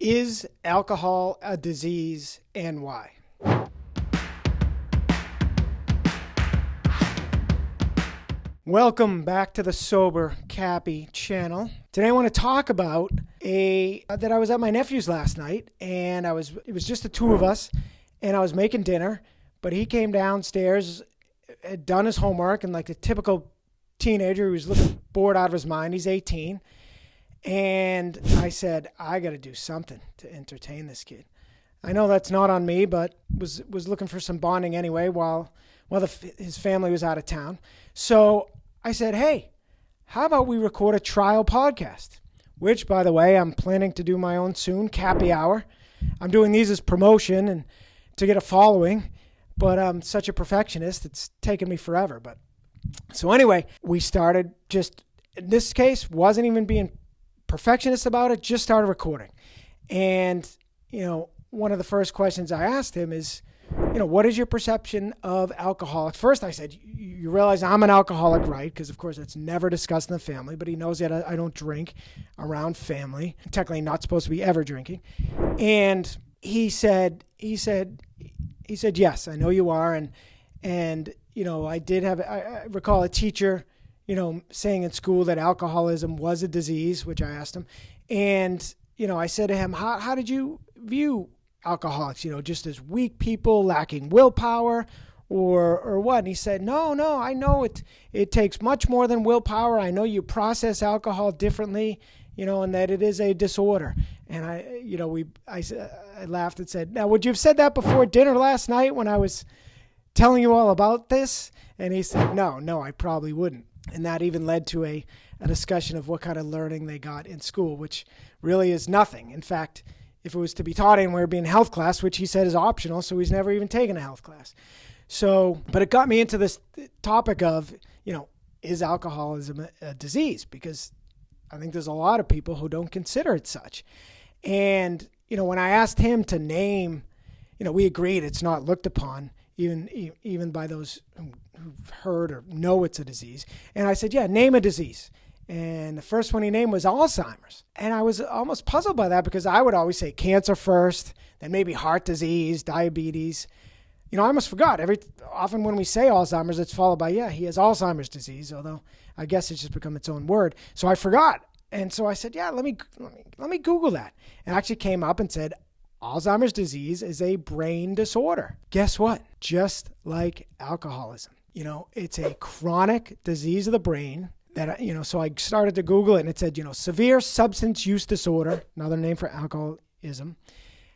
Is alcohol a disease and why? Welcome back to the Sober Cappy channel. Today I want to talk about that I was at my nephew's last night, and it was just the two of us, and I was making dinner, but he came downstairs, had done his homework, and like a typical teenager, he was looking bored out of his mind. He's 18. And I said, I got to do something to entertain this kid. I know that's not on me, but was looking for some bonding anyway while his family was out of town. So I said, hey, how about we record a trial podcast? Which, by the way, I'm planning to do my own soon, Cappy Hour. I'm doing these as promotion and to get a following, but I'm such a perfectionist, it's taken me forever. But so anyway, we started just, in this case, wasn't even being perfectionist about it, just started recording. And, one of the first questions I asked him is, what is your perception of alcohol? At first I said, you realize I'm an alcoholic, right? Because of course that's never discussed in the family, but he knows that I don't drink around family. I'm technically not supposed to be ever drinking. And he said, yes, I know you are. And I recall a teacher saying in school that alcoholism was a disease, which I asked him. And, I said to him, how did you view alcoholics, just as weak people lacking willpower or what? And he said, no, I know it takes much more than willpower. I know you process alcohol differently, and that it is a disorder. And I laughed and said, now, would you have said that before dinner last night when I was telling you all about this? And he said, no, I probably wouldn't. And that even led to a discussion of what kind of learning they got in school, which really is nothing. In fact, if it was to be taught anywhere, it'd be in health class, which he said is optional, so he's never even taken a health class. So, but it got me into this topic of, is alcoholism a disease? Because I think there's a lot of people who don't consider it such. And, when I asked him to name, we agreed it's not looked upon even by those who've heard or know it's a disease. And I said, yeah, name a disease. And the first one he named was Alzheimer's. And I was almost puzzled by that because I would always say cancer first, then maybe heart disease, diabetes. I almost forgot. Often when we say Alzheimer's, it's followed by, yeah, he has Alzheimer's disease, although I guess it's just become its own word. So I forgot. And so I said, yeah, let me Google that. And it actually came up and said, Alzheimer's disease is a brain disorder. Guess what? Just like alcoholism. It's a chronic disease of the brain that, so I started to Google it and it said, severe substance use disorder, another name for alcoholism,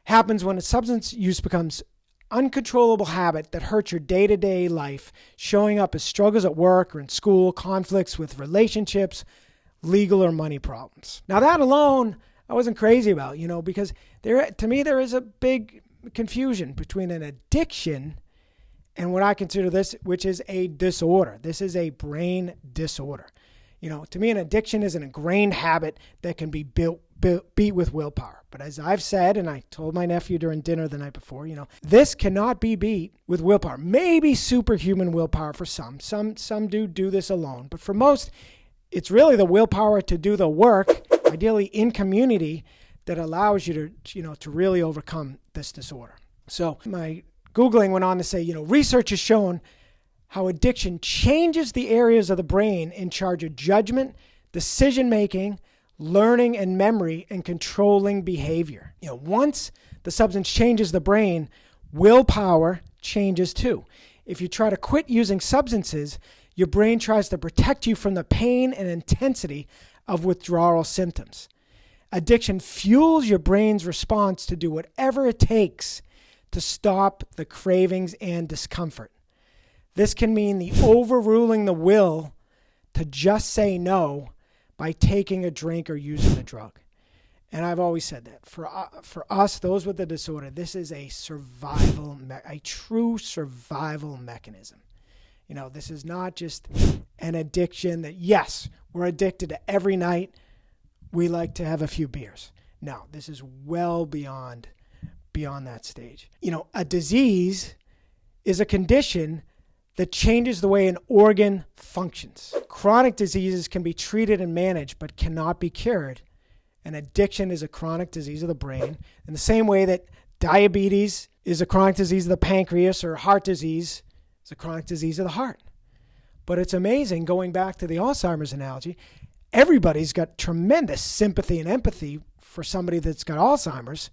happens when a substance use becomes uncontrollable habit that hurts your day-to-day life, showing up as struggles at work or in school, conflicts with relationships, legal or money problems. Now that alone, I wasn't crazy about, because to me, there is a big confusion between an addiction and what I consider this, which is a disorder. This is a brain disorder. To me, an addiction is an ingrained habit that can be beat with willpower. But as I've said, and I told my nephew during dinner the night before, this cannot be beat with willpower. Maybe superhuman willpower for some. Some do this alone. But for most, it's really the willpower to do the work, ideally in community, that allows you to really overcome this disorder. So my Googling went on to say, research has shown how addiction changes the areas of the brain in charge of judgment, decision-making, learning and memory, and controlling behavior. Once the substance changes the brain, willpower changes too. If you try to quit using substances, your brain tries to protect you from the pain and intensity of withdrawal symptoms. Addiction fuels your brain's response to do whatever it takes to stop the cravings and discomfort. This can mean the overruling the will to just say no by taking a drink or using a drug. And I've always said that for us, those with the disorder, this is a true survival mechanism. This is not just an addiction that, yes, we're addicted to every night we like to have a few beers. No, this is well beyond that stage. A disease is a condition that changes the way an organ functions. Chronic diseases can be treated and managed, but cannot be cured. And addiction is a chronic disease of the brain. In the same way that diabetes is a chronic disease of the pancreas, or heart disease is a chronic disease of the heart. But it's amazing, going back to the Alzheimer's analogy, everybody's got tremendous sympathy and empathy for somebody that's got Alzheimer's,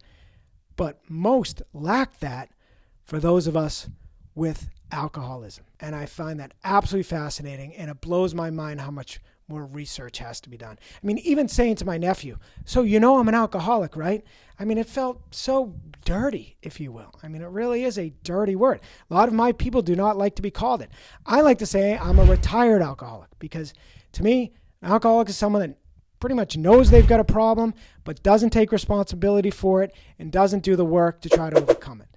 but most lack that for those of us with alcoholism. And I find that absolutely fascinating, and it blows my mind how much more research has to be done. I mean, even saying to my nephew, so you know I'm an alcoholic, right? I mean, it felt so dirty, if you will. I mean, it really is a dirty word. A lot of my people do not like to be called it. I like to say I'm a retired alcoholic, because to me, an alcoholic is someone that pretty much knows they've got a problem, but doesn't take responsibility for it and doesn't do the work to try to overcome it.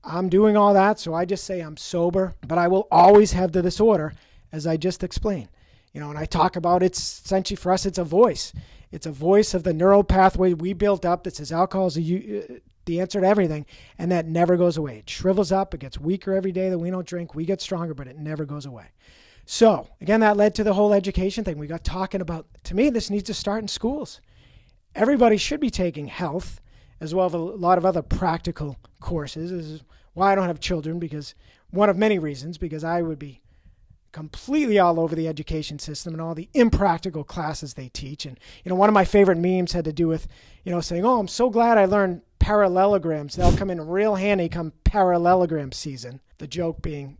I'm doing all that, so I just say I'm sober, but I will always have the disorder, as I just explained. And I talk about, it's essentially, for us, it's a voice. It's a voice of the neural pathway we built up that says alcohol is the answer to everything, and that never goes away. It shrivels up, it gets weaker every day that we don't drink, we get stronger, but it never goes away. So, again, that led to the whole education thing. We got talking about, to me, this needs to start in schools. Everybody should be taking health, as well as a lot of other practical courses. This is why I don't have children, because one of many reasons, because I would be completely all over the education system and all the impractical classes they teach. And, one of my favorite memes had to do with, saying, oh, I'm so glad I learned parallelograms. They'll come in real handy come parallelogram season. The joke being,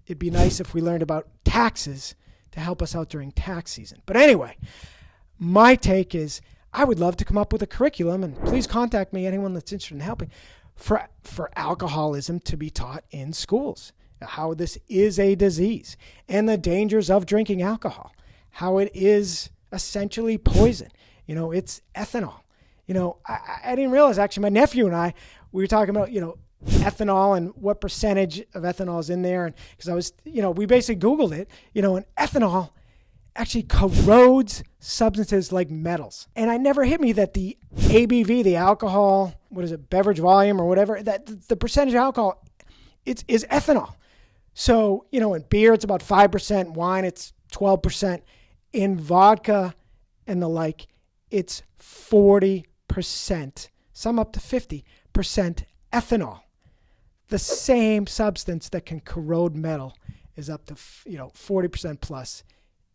it'd be nice if we learned about taxes to help us out during tax season. But anyway, my take is I would love to come up with a curriculum, and please contact me, anyone that's interested in helping, for alcoholism to be taught in schools. How this is a disease and the dangers of drinking alcohol, how it is essentially poison. It's ethanol. I didn't realize, actually, my nephew and we were talking about, ethanol and what percentage of ethanol is in there. And because I was, we basically Googled it, and ethanol actually corrodes substances like metals. And it never hit me that the ABV, the alcohol, beverage volume or whatever, that the percentage of alcohol, is ethanol. So, in beer, it's about 5%, wine, it's 12%. In vodka and the like, it's 40%, some up to 50% ethanol. The same substance that can corrode metal is up to, 40% plus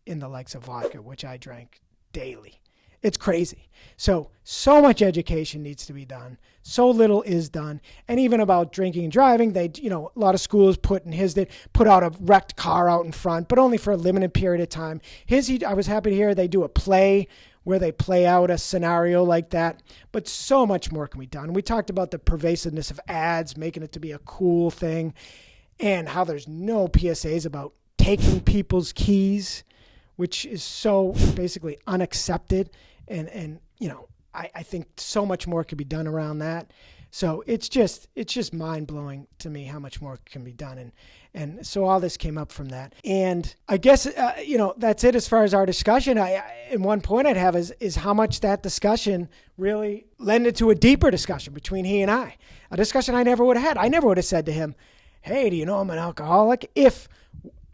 in the likes of vodka, which I drank daily. It's crazy. So much education needs to be done. So little is done. And even about drinking and driving, they, a lot of schools put out a wrecked car out in front, but only for a limited period of time. I was happy to hear they do a play where they play out a scenario like that, but so much more can be done. We talked about the pervasiveness of ads, making it to be a cool thing, and how there's no PSAs about taking people's keys, which is so basically unaccepted. And I think so much more could be done around that. So it's just mind-blowing to me how much more can be done. And so all this came up from that. And I guess, that's it as far as our discussion. And one point I'd have is how much that discussion really lended to a deeper discussion between he and I. A discussion I never would have had. I never would have said to him, hey, do you know I'm an alcoholic? If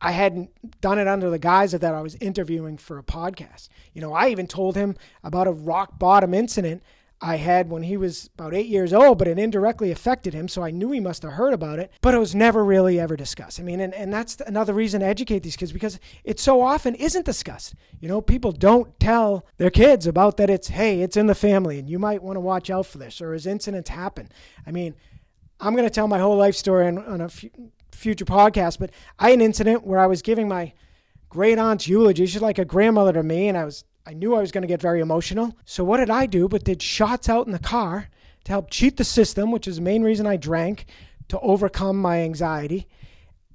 I hadn't done it under the guise of that I was interviewing for a podcast. I even told him about a rock bottom incident I had when he was about 8 years old, but it indirectly affected him, so I knew he must have heard about it, but it was never really ever discussed. I mean, and that's another reason to educate these kids, because it so often isn't discussed. People don't tell their kids about that it's in the family, and you might want to watch out for this, or as incidents happen. I mean, I'm going to tell my whole life story on a future podcast, but I had an incident where I was giving my great aunt's eulogy. She's like a grandmother to me, and I knew I was going to get very emotional. So what did I do but did shots out in the car to help cheat the system, which is the main reason I drank, to overcome my anxiety.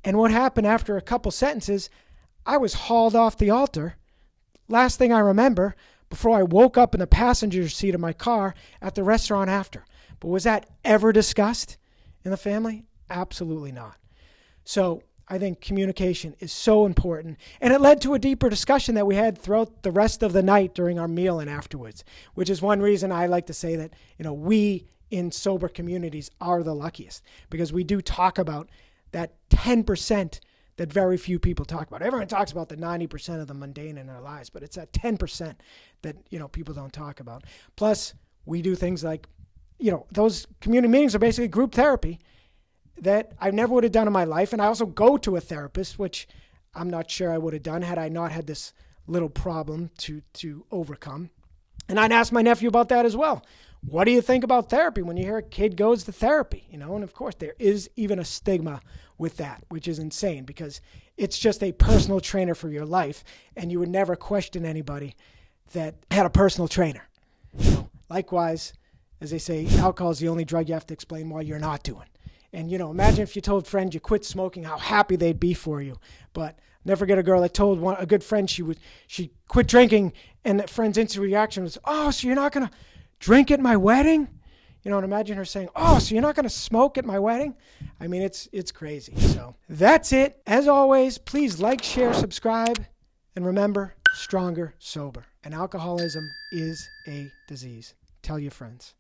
And what happened after a couple sentences, I was hauled off the altar. Last thing I remember, before I woke up in the passenger seat of my car at the restaurant after. But was that ever discussed in the family? Absolutely not. So I think communication is so important. And it led to a deeper discussion that we had throughout the rest of the night during our meal and afterwards, which is one reason I like to say that, we in sober communities are the luckiest, because we do talk about that 10% that very few people talk about. Everyone talks about the 90% of the mundane in their lives, but it's that 10% that, people don't talk about. Plus, we do things like, those community meetings are basically group therapy that I never would have done in my life. And I also go to a therapist, which I'm not sure I would have done had I not had this little problem to overcome. And I'd ask my nephew about that as well. What do you think about therapy when you hear a kid goes to therapy? And of course, there is even a stigma with that, which is insane because it's just a personal trainer for your life. And you would never question anybody that had a personal trainer. Likewise, as they say, alcohol is the only drug you have to explain why you're not doing. And, imagine if you told friends you quit smoking, how happy they'd be for you. But never forget a girl that told a good friend she quit drinking, and that friend's instant reaction was, "Oh, so you're not going to drink at my wedding?" And imagine her saying, "Oh, so you're not going to smoke at my wedding?" I mean, it's crazy. So that's it. As always, please like, share, subscribe, and remember, stronger, sober. And alcoholism is a disease. Tell your friends.